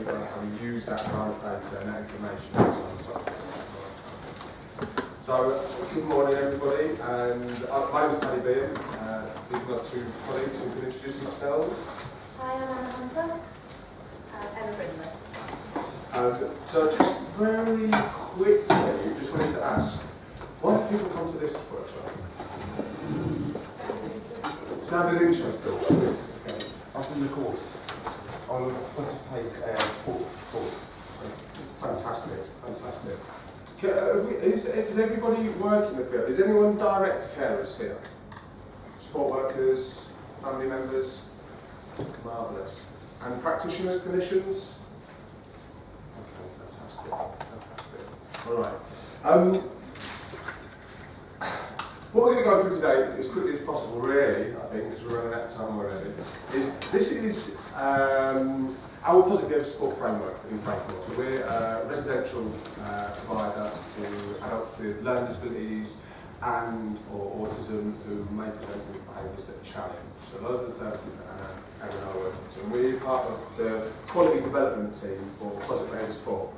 realise how we use that live data and that information and so on and so forth. So, good morning everybody, and my name is Paddy Behan. These are my two colleagues who can introduce themselves. Hi, I'm Anna Hunter. Emma Brindley. So just very quickly, just wanted to ask, why do people come to this workshop? Sounded interesting. Okay. I've done the course. On participate sport course. Fantastic, fantastic. Does everybody work in the field? Is anyone direct carers here? Support workers, family members? Marvellous. And practitioners, clinicians? Okay, fantastic, fantastic. All right. What we're going to go through today, as quickly as possible, really, I think, because we're running out of time already, is our positive behaviour support framework in Frankfurt. So we're a residential provider to adults with learning disabilities and or autism who may present with behaviours that are challenged. So those are the services that Anna and I are working to. And we're part of the quality development team for positive behaviour support.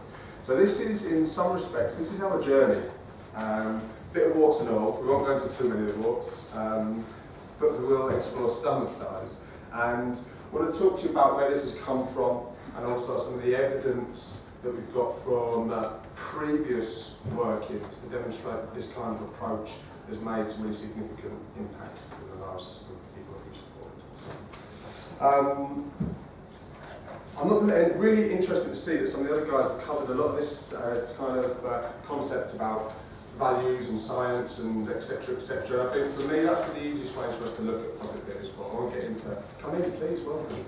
So this is, in some respects, this is our journey. Bit of warts and all. We won't go into too many of the warts, but we will explore some of those. And I want to talk to you about where this has come from and also some of the evidence that we've got from previous workings to demonstrate that this kind of approach has made some really significant impact in the lives of people who support. I'm not really interested to see that some of the other guys have covered a lot of this kind of concept about values and science and etc. etc. I think for me that's the easiest way for us to look at positive behaviour support. I won't get into. Come in, please. Welcome.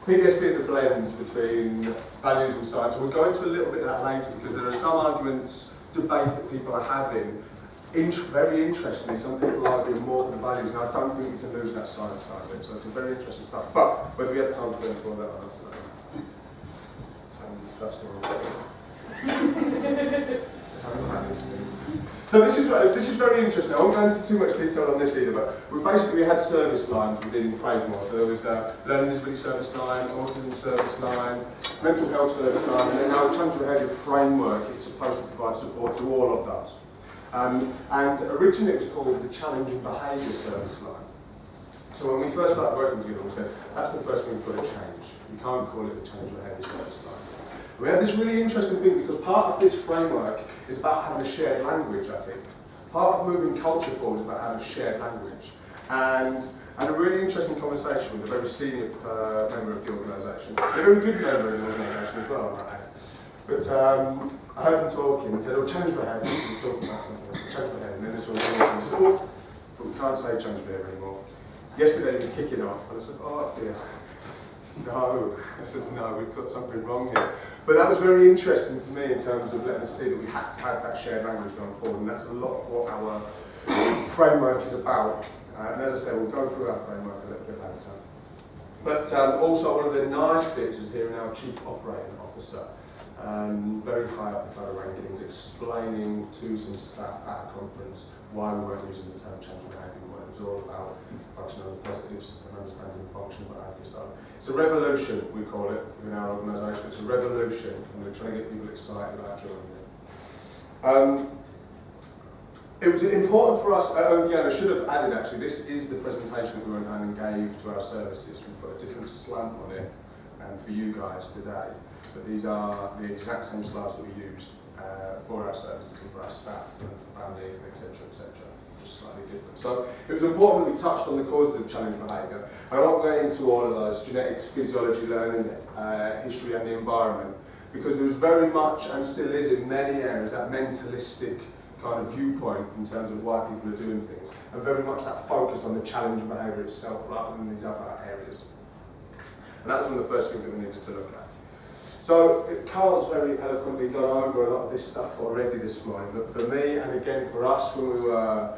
PBS being the blend between values and science. We'll go into a little bit of that later because there are some arguments, debates that people are having. Very interestingly, some people argue more for the values, and I don't think we can lose that science side of it. So it's some very interesting stuff. But whether we have time to go into all that, I'll answer that. And that's the wrong thing. So this is very interesting. I won't go into too much detail on this either, but we had service lines within Craigmore. So there was a learning disability service line, autism service line, mental health service line, and then our challenge behaviour framework is supposed to provide support to all of those. And originally it was called the challenging behaviour service line. So when we first started working together, we said that's the first thing we've got to change. We can't call it the challenging behaviour service line. We had this really interesting thing because part of this framework is about having a shared language, I think. Part of moving culture forward is about having a shared language. And a really interesting conversation with a very senior member of the organisation. A very good member of the organisation as well, I might add. But I heard him talking and said, oh, change behaviour. We were talking about something. I said, change behaviour. And then this all went on. He said, oh, but we can't say change behaviour anymore. Yesterday he was kicking off and I said, oh dear. No, I said, no, we've got something wrong here. But that was very interesting for me in terms of letting us see that we had to have that shared language going forward, and that's a lot of what our framework is about. And as I say, we'll go through our framework a little bit later. But also one of the nice bits is hearing our Chief Operating Officer, very high up the rankings, explaining to some staff at a conference why we weren't using the term change behaviour. It was all about focusing on the positives and understanding the function of behaviour. So it's a revolution, we call it, in our organisation. It's a revolution, and we're trying to get people excited about joining it. It was important for us, I should have added actually, this is the presentation that we went and gave to our services. We've got a different slant on it for you guys today, but these are the exact same slides that we used for our services and for our staff and for families, etc., etc. Just slightly different. So it was important that we touched on the causes of challenge behaviour. And I won't go into all of those, genetics, physiology, learning, history and the environment, because there was very much, and still is in many areas, that mentalistic kind of viewpoint in terms of why people are doing things, and very much that focus on the challenge behaviour itself rather than these other areas. And that was one of the first things that we needed to look at. So Carl's very eloquently gone over a lot of this stuff already this morning, but for me, and again for us when we were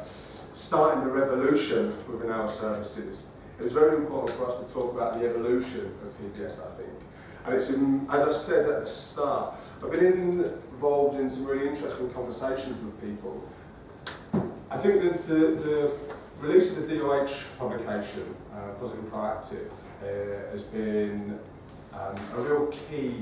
starting the revolution within our services, it was very important for us to talk about the evolution of PBS, I think. And it's, as I said at the start, I've been involved in some really interesting conversations with people. I think that the release of the DOH publication, Positive and Proactive, has been a real key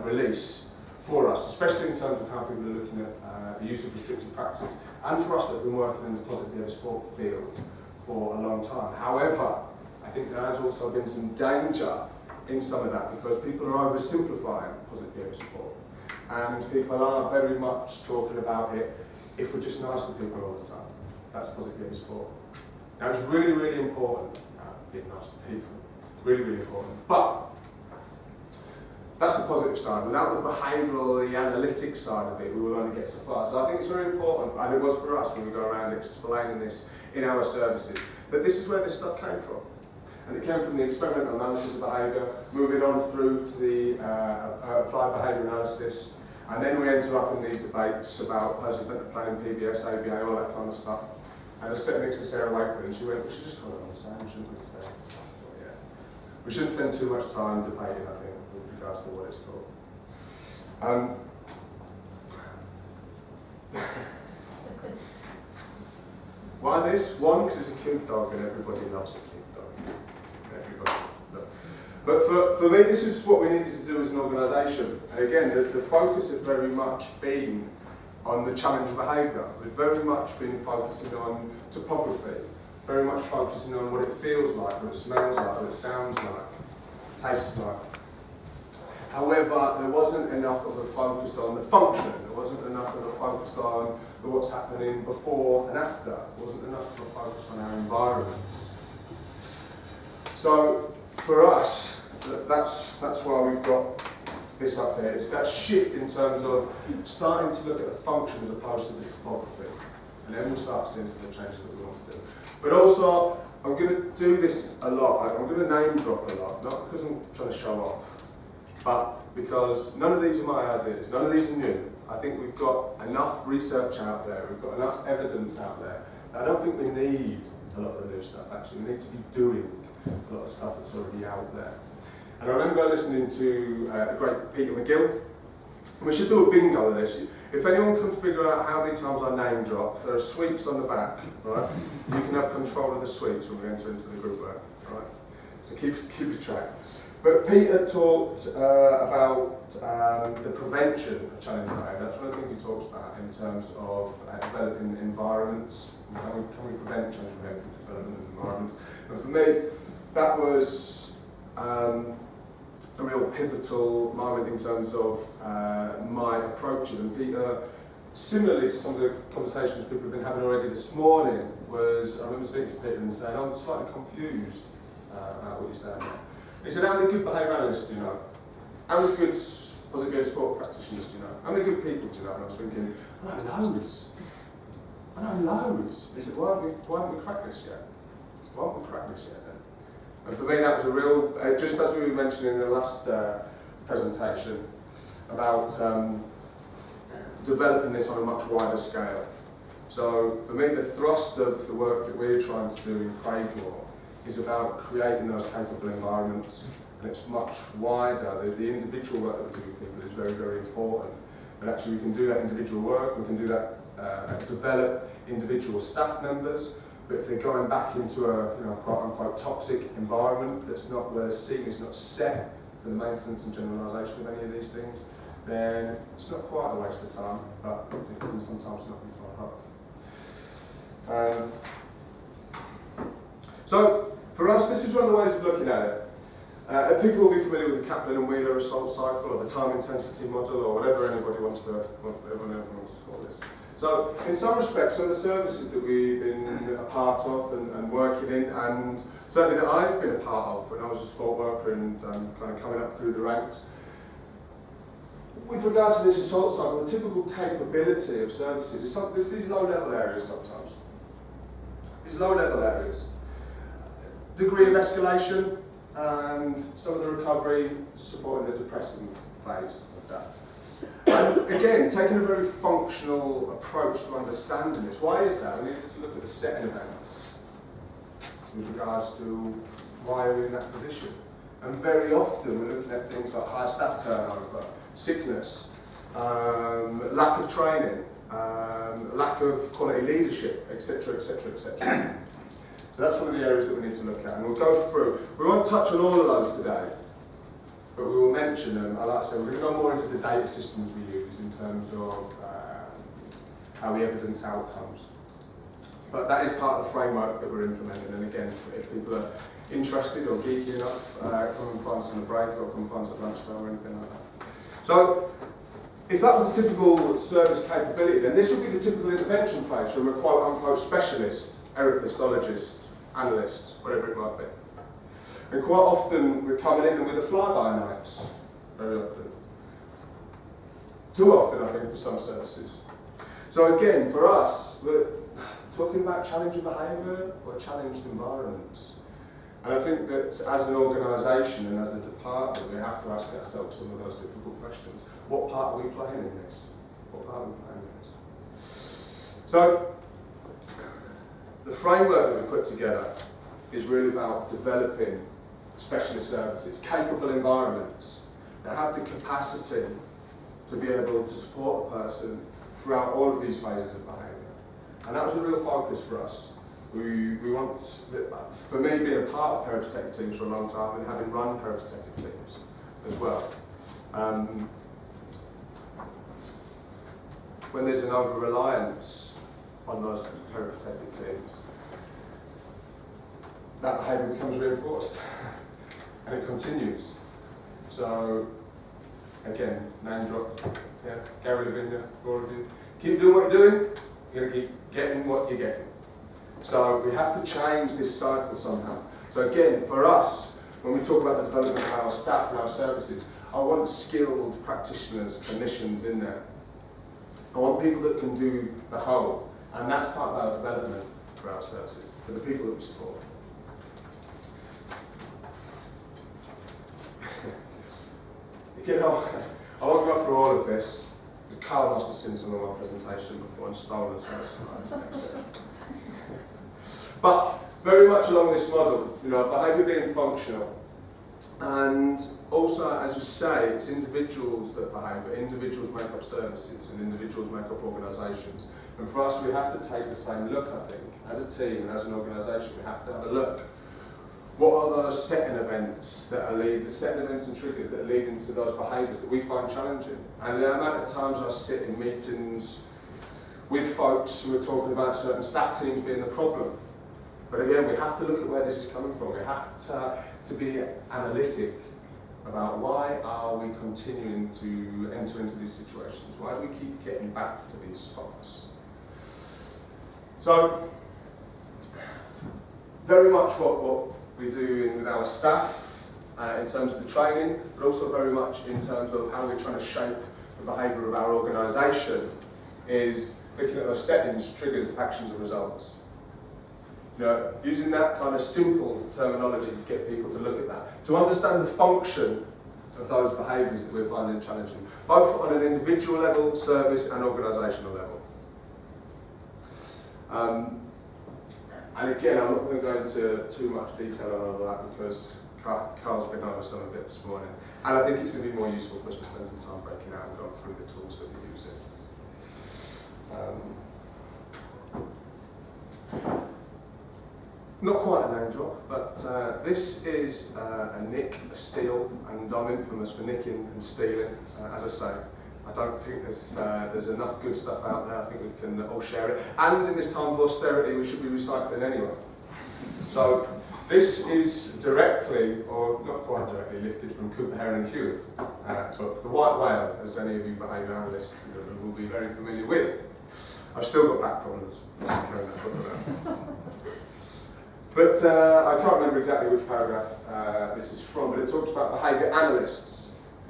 release for us, especially in terms of how people are looking at the use of restricted practices, and for us that have been working in the positive behaviour support field for a long time. However, I think there has also been some danger in some of that because people are oversimplifying positive behaviour support, and people are very much talking about it if we're just nice to people all the time. That's positive behaviour support. Now it's really, really important being nice to people. Really, really important. But that's the positive side. Without the behavioural, the analytic side of it, we will only get so far. So I think it's very important, and it was for us when we go around explaining this in our services, that this is where this stuff came from. And it came from the experimental analysis of behaviour, moving on through to the applied behaviour analysis, and then we ended up in these debates about person-centered planning, PBS, ABA, all that kind of stuff. And I was sitting next to Sarah Wakeman, and she went, "We should just call it on the same, shouldn't we, today?" Well, yeah. We shouldn't spend too much time debating, I think, with regards to what it's called. Why this? One, because it's a cute dog, and everybody loves a cute dog. Everybody loves a dog. But for me, this is what we needed to do as an organisation. And again, the focus has very much been on the challenge of behaviour. We've very much been focusing on topography, very much focusing on what it feels like, what it smells like, what it sounds like, tastes like. However, there wasn't enough of a focus on the function, there wasn't enough of a focus on what's happening before and after, there wasn't enough of a focus on our environments. So, for us, that's why we've got this up there. It's that shift in terms of starting to look at the function as opposed to the topography. And then we'll start seeing some of the changes that we want to do. But also, I'm going to do this a lot. I'm going to name drop a lot, not because I'm trying to show off, but because none of these are my ideas, none of these are new. I think we've got enough research out there, we've got enough evidence out there. I don't think we need a lot of the new stuff, actually. We need to be doing a lot of stuff that's already out there. And I remember listening to the great Peter McGill, and we should do a bingo of this. If anyone can figure out how many times I name drop, there are sweets on the back, right? You can have control of the sweets when we enter into the group work, right? So keep a track. But Peter talked about the prevention of challenge behaviour. That's one of the things he talks about in terms of developing environments. Can we prevent challenge behaviour from development of environments? And for me, that was a real pivotal moment in terms of my approaches. And Peter, similarly to some of the conversations people have been having already this morning, I remember speaking to Peter and saying, I'm slightly confused about what you're saying. He said, how many good behaviour analysts do you know? How many good positive behaviour support practitioners do you know? How many good people do you know? And I was thinking, I know loads. I know loads. He said, why haven't we cracked this yet? Why haven't we cracked this yet then? And for me that was a real, just as we were mentioning in the last presentation, about developing this on a much wider scale. So for me the thrust of the work that we're trying to do in Craigmore is about creating those capable environments, and it's much wider. The individual work that we do with people is very, very important. But actually we can do that individual work, we can do that, develop individual staff members, but if they're going back into a quote-unquote toxic environment that's not, where the scene is not set for the maintenance and generalisation of any of these things, then it's not quite a waste of time, but it can sometimes not be far off. So, for us, this is one of the ways of looking at it. People will be familiar with the Kaplan and Wheeler assault cycle, or the time intensity model, or whatever everyone wants to call this. So, in some respects, some of the services that we've been a part of and working in, and certainly that I've been a part of when I was a sport worker and kind of coming up through the ranks, with regard to this assault cycle, the typical capability of services is there's these low-level areas sometimes. These low-level areas. Degree of escalation and some of the recovery supporting the depressing phase of that. And again, taking a very functional approach to understanding this. Why is that? We needed to look at the setting events with regards to why we're in that position. And very often we're looking at things like high staff turnover, sickness, lack of training, lack of quality leadership, etc., etc., etc. So that's one of the areas that we need to look at, and we'll go through. We won't touch on all of those today, but we will mention them. Like I said, we're going to go more into the data systems we use in terms of how we evidence outcomes. But that is part of the framework that we're implementing, and again, if people are interested or geeky enough, come and find us on a break or come and find us at lunchtime or anything like that. So, if that was a typical service capability, then this would be the typical intervention phase from a quote-unquote specialist, herpetologist, analyst, whatever it might be. And quite often we're coming in with a fly-by-nights, very often. Too often, I think, for some services. So again, for us, we're talking about challenging behaviour or challenged environments. And I think that as an organisation and as a department, we have to ask ourselves some of those difficult questions. What part are we playing in this? What part are we playing in this? So, the framework that we put together is really about developing specialist services, capable environments that have the capacity to be able to support a person throughout all of these phases of behaviour. And that was a real focus for us. We want, for me, being a part of peripatetic teams for a long time and having run peripatetic teams as well. When there's an over-reliance on those peripatetic teams, that behaviour becomes reinforced and it continues. So, again, name drop, yeah, Gary Lavinia, all of you. Keep doing what you're doing, you're going to keep getting what you're getting. So we have to change this cycle somehow. So again, for us, when we talk about the development of our staff and our services, I want skilled practitioners, clinicians in there. I want people that can do the whole, and that's part of our development for our services, for the people that we support. Again, I won't go through all of this, because Carl must have seen some of my presentation before and stolen some of the slides, etc. But very much along this model, behaviour being functional, and also, as we say, it's individuals that behave, but individuals make up services and individuals make up organisations. And for us, we have to take the same look, I think, as a team and as an organisation. We have to have a look. What are those setting events that are the setting events and triggers that are leading to those behaviours that we find challenging? And the amount of times I sit in meetings with folks who are talking about certain staff teams being the problem. But again, we have to look at where this is coming from. We have to be analytic about why are we continuing to enter into these situations? Why do we keep getting back to these spots? So, very much what we do with our staff in terms of the training, but also very much in terms of how we're trying to shape the behaviour of our organisation is looking at those settings, triggers, actions and results. Using that kind of simple terminology to get people to look at that, to understand the function of those behaviours that we're finding challenging, both on an individual level, service and organisational level. And again, I'm not going to go into too much detail on all of that because Carl's been over some of it this morning, and I think it's going to be more useful for us to spend some time breaking out and going through the tools that we're using. Not quite a name drop, but this is a nick, a steal, and I'm infamous for nicking and stealing. As I say, I don't think there's enough good stuff out there. I think we can all share it. And in this time of austerity, we should be recycling anyway. So this is directly, or not quite directly, lifted from Cooper, Heron and Hewitt. But the white whale, as any of you behaviour analysts will be very familiar with. I've still got back problems. But I can't remember exactly which paragraph this is from, but it talks about behaviour analysts.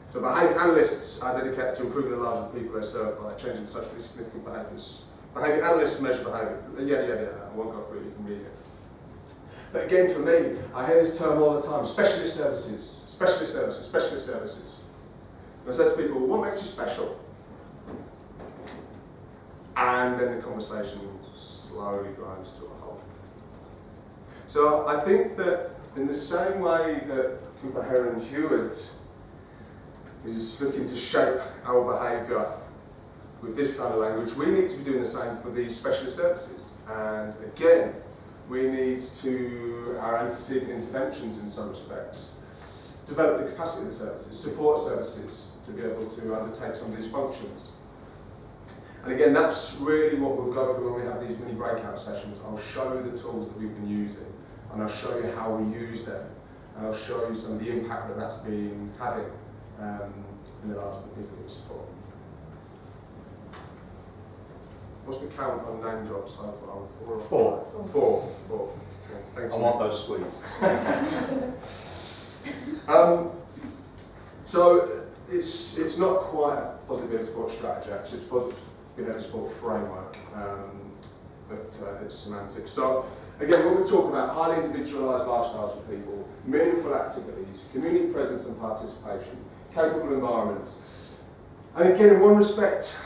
So behaviour analysts are dedicated to improving the lives of the people they serve by changing socially significant behaviours. Behaviour analysts measure behaviour. I won't go through it, you can read it. But again, for me, I hear this term all the time, specialist services, specialist services, specialist services. And I said to people, well, what makes you special? And then the conversation slowly grinds to a halt. So I think that in the same way that Cooper, Heron and Hewitt is looking to shape our behaviour with this kind of language, we need to be doing the same for these specialist services. And again, we need to, our antecedent interventions in some respects, develop the capacity of the services, support services to be able to undertake some of these functions. And again, that's really what we'll go through when we have these mini breakout sessions. I'll show you the tools that we've been using, and I'll show you how we use them, and I'll show you some of the impact that that's been having in the lives of the people that we support. What's the count on name drops so far? Four. Okay, thanks. I want those sweets. So it's not quite a positive behaviour support strategy, actually. It's positive behaviour support framework, but it's semantic. So again, when we talk about highly individualised lifestyles for people, meaningful activities, community presence and participation, capable environments, and again, in one respect,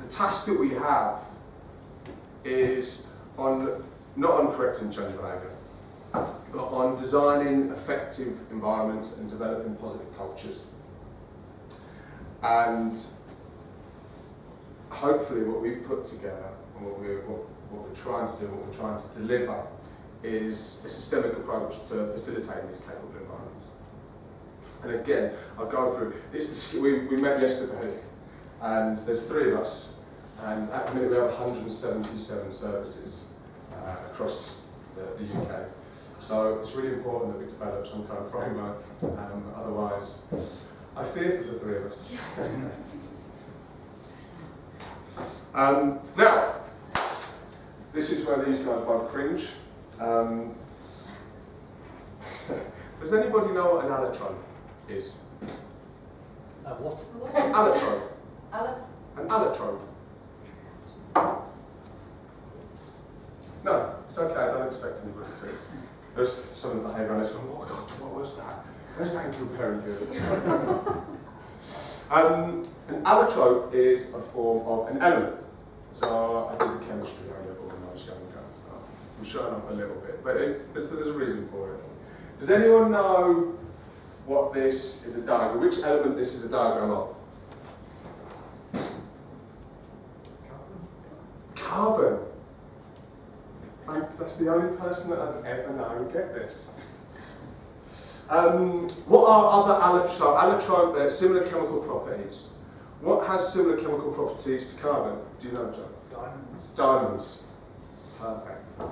the task that we have is not on correcting change behaviour, but on designing effective environments and developing positive cultures. And hopefully what we've put together and what we're trying to do, what we're trying to deliver, is a systemic approach to facilitating these capable environments. And again, I'll go through, we met yesterday, and there's 3 of us, and at the minute we have 177 services across the UK. So it's really important that we develop some kind of framework, otherwise I fear for the 3 of us. Now, this is where these guys both cringe. Does anybody know what an allotrope is? What? Allotrope. An allotrope. No, it's okay, I don't expect anybody to. There's some of the behaviour analysts going, oh God, what was that? Where's that in comparing to? An allotrope is a form of an element. So I did the chemistry O-level when I was younger, so I'm showing off a little bit, but there's a reason for it. Does anyone know what this is a diagram, which element this is a diagram of? Carbon. And that's the only person that I've ever known get this. What are other allotrope, similar chemical properties? What has similar chemical properties to carbon? Do you know, John? Diamonds. Diamonds. Perfect. Yeah,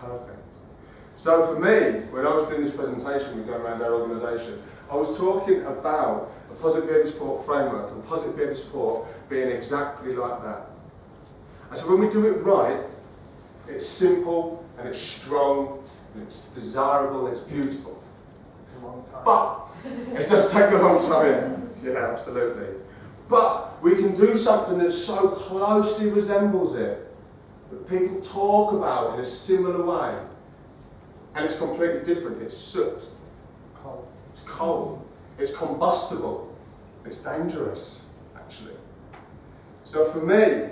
perfect. So for me, when I was doing this presentation, we going around our organisation, I was talking about a positive behaviour support framework and positive behaviour support being exactly like that. And so when we do it right, it's simple and it's strong and it's desirable and it's beautiful. It's a long time. But it does take a long time. Yeah, absolutely. But we can do something that so closely resembles it that people talk about in a similar way. And it's completely different. It's soot. Coal. It's coal. It's combustible. It's dangerous, actually. So for me,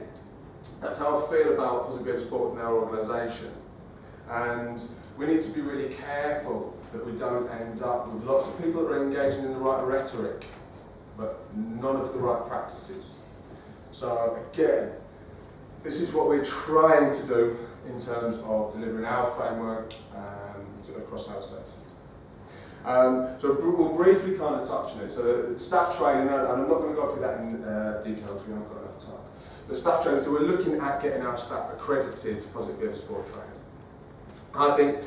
that's how I feel about positive behaviour support within our organisation. And we need to be really careful that we don't end up with lots of people that are engaging in the right rhetoric, but none of the right practices. So again, this is what we're trying to do in terms of delivering our framework across our services. So we'll briefly kind of touch on it. So staff training, and I'm not going to go through that in detail because we haven't got enough time. But staff training, so we're looking at getting our staff accredited to positive behaviour support training. I think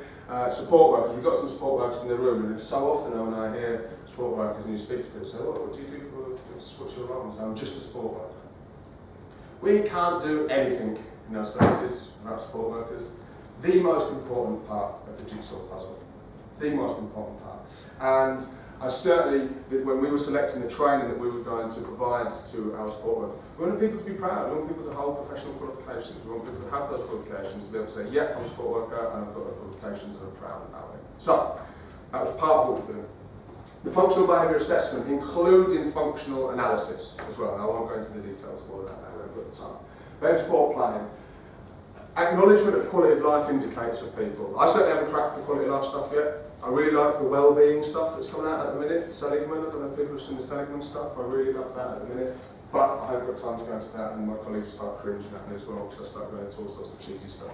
support workers, we've got some support workers in the room, and so often when I hear support workers and you speak to people, say, oh, what do you do what's your role? So I'm just a support worker. We can't do anything in our services without support workers. The most important part of the jigsaw puzzle. The most important part. And I certainly, when we were selecting the training that we were going to provide to our support workers, we wanted people to be proud. We want people to hold professional qualifications. We want people to have those qualifications to be able to say, yeah, I'm a support worker and I've got those qualifications and I'm proud about it. So, that was part of what we're doing. The functional behaviour assessment, including functional analysis as well. Now, I won't go into the details of all of that now, we've got the time. Behaviour support planning. Acknowledgement of quality of life indicators for people. I certainly haven't cracked the quality of life stuff yet. I really like the well-being stuff that's coming out at the minute. Seligman, I don't know if people have seen the Seligman stuff. I really love that at the minute. But I haven't got time to go into that, and my colleagues start cringing at me as well because I start going into all sorts of cheesy stuff.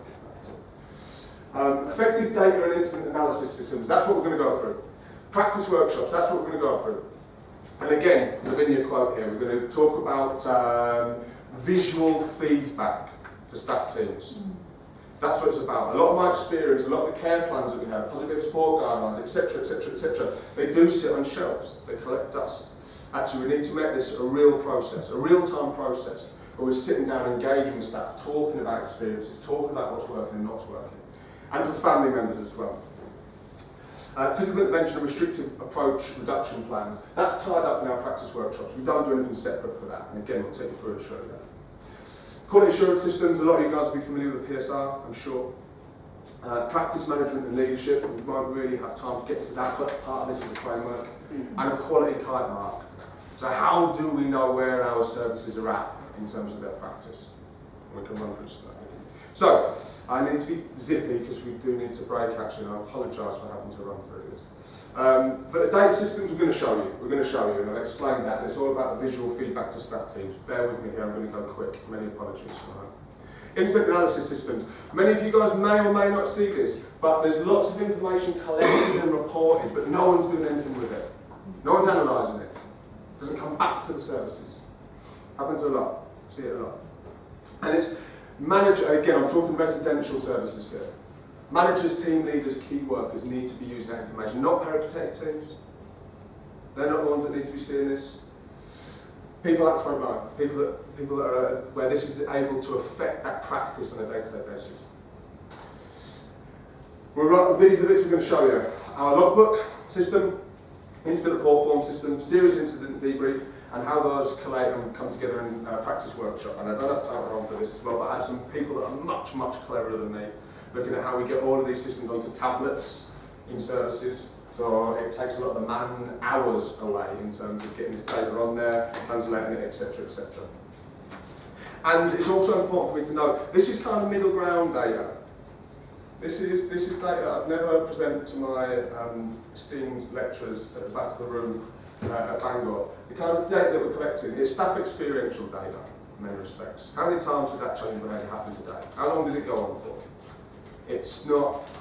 Effective data and incident analysis systems, that's what we're going to go through. Practice workshops, that's what we're going to go through. And again, the Vineyard quote here, we're going to talk about visual feedback to staff teams. That's what it's about. A lot of my experience, a lot of the care plans that we have, positive support guidelines, etc., etc., etc., they do sit on shelves. They collect dust. Actually, we need to make this a real process, a real-time process, where we're sitting down engaging with staff, talking about experiences, talking about what's working and not working. And for family members as well. Physical intervention and restrictive approach reduction plans, that's tied up in our practice workshops. We don't do anything separate for that. And again, we'll take you through and show you that. Quality assurance systems, a lot of you guys will be familiar with the PSR, I'm sure. Practice management and leadership, we won't really have time to get into that, but part of this is a framework. And a quality kite mark. So how do we know where our services are at in terms of their practice? We can run through some of that. So, I need to be zippy because we do need to break actually, and I apologise for having to run through this. But the data systems we're going to show you, and I've explained that, and it's all about the visual feedback to staff teams. Bear with me here, I'm going to go quick, many apologies for that. Incident analysis systems. Many of you guys may or may not see this, but there's lots of information collected and reported, but no one's doing anything with it. No one's analysing it. It doesn't come back to the services. Happens a lot. See it a lot. And it's again, I'm talking residential services here. Managers, team leaders, key workers need to be using that information, not peripatetic teams. They're not the ones that need to be seeing this. People at the front line, people that are where this is able to affect that practice on a day-to-day basis. These are the bits we're going to show you. Our logbook system, incident report form system, serious incident debrief, and how those collate and come together in a practice workshop. And I don't have time to run for this as well, but I had some people that are much, much cleverer than me, looking at how we get all of these systems onto tablets in services. So it takes a lot of the man hours away in terms of getting this data on there, translating it, etc., etc. And it's also important for me to know, this is kind of middle ground data. This is data I've never presented to my esteemed lecturers at the back of the room at Bangor. The kind of data that we're collecting is staff experiential data in many respects. How many times did that change behaviour happen today? How long did it go on for? It's not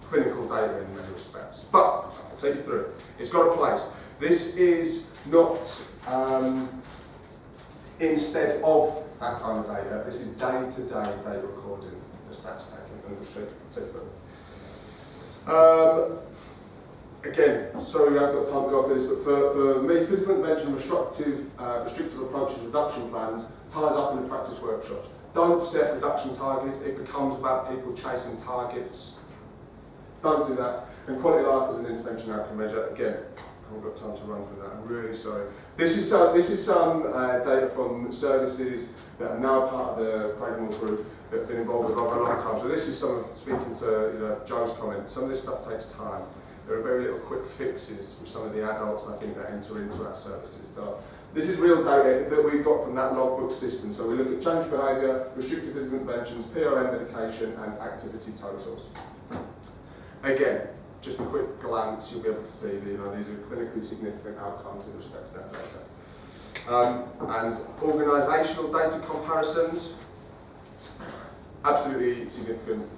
clinical data in many respects, but I'll take you through it. It's got a place. This is not instead of that kind of data. This is day-to-day data recording the staff's taking, and we'll take you through. Again, sorry we haven't got time to go through this, but for me, physical intervention and restrictive approaches reduction plans ties up in the practice workshops. Don't set reduction targets, it becomes about people chasing targets. Don't do that. And quality of life as an intervention outcome measure, again, I haven't got time to run through that, I'm really sorry. This is some data from services that are now part of the Craigmore group that have been involved with over a long time. So this is some of, speaking to Joe's comment, some of this stuff takes time. There are very little quick fixes with some of the adults, I think, that enter into our services. So this is real data that we got from that logbook system. So we look at change behaviour, restrictive physical interventions, PRM medication, and activity totals. Again, just a quick glance, you'll be able to see that these are clinically significant outcomes in respect to that data. And organisational data comparisons, absolutely significant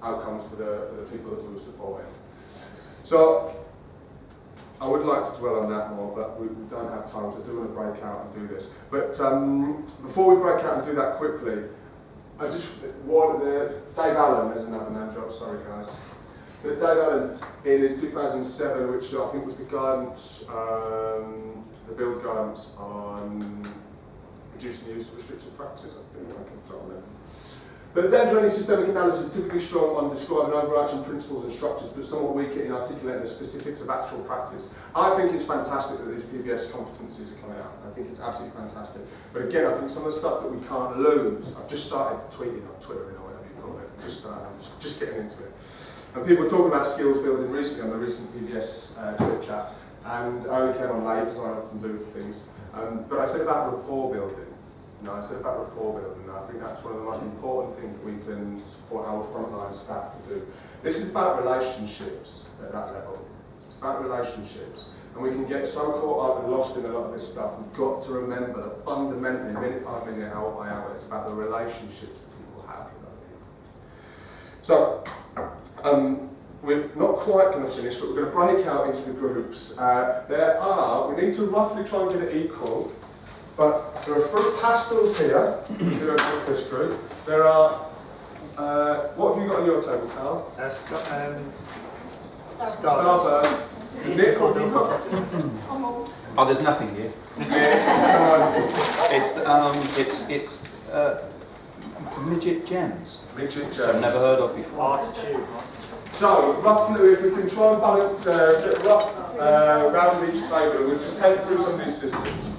outcomes for the people that we were supporting. So, I would like to dwell on that more, but we don't have time, so I do want to break out and do this. But before we break out and do that quickly, I just wanted Dave Allen, there's another name drop, sorry guys. But Dave Allen, in his 2007, which I think was the guidance, the build guidance on reducing the use of restrictive practices, I think I can start on it. But the danger of any systemic analysis is typically strong on describing overarching principles and structures, but somewhat weaker in articulating the specifics of actual practice. I think it's fantastic that these PBS competencies are coming out. I think it's absolutely fantastic. But again, I think some of the stuff that we can't lose, I've just started tweeting on Twitter, or whatever you call it, I'm just getting into it. And people were talking about skills building recently on the recent PBS Twitter chat, and I only came on late, because I often do for things. But I said about rapport building. I said about rapport building, and I think that's one of the most important things that we can support our frontline staff to do. This is about relationships at that level. It's about relationships. And we can get so caught up and lost in a lot of this stuff. We've got to remember that fundamentally, minute by minute, hour by hour, it's about the relationships that people have with other people. So, we're not quite going to finish, but we're going to break out into the groups. We need to roughly try and get it equal, but there are fruit pastels here, who don't go to this group. There are, what have you got on your table, Carl? Starburst. Nick, what have you got? Oh, there's nothing here. It's midget gems. Midget I've gems. never heard of before. Artichoke. So, roughly, if we can try and balance, get rough round each table, we'll just take through some of these systems.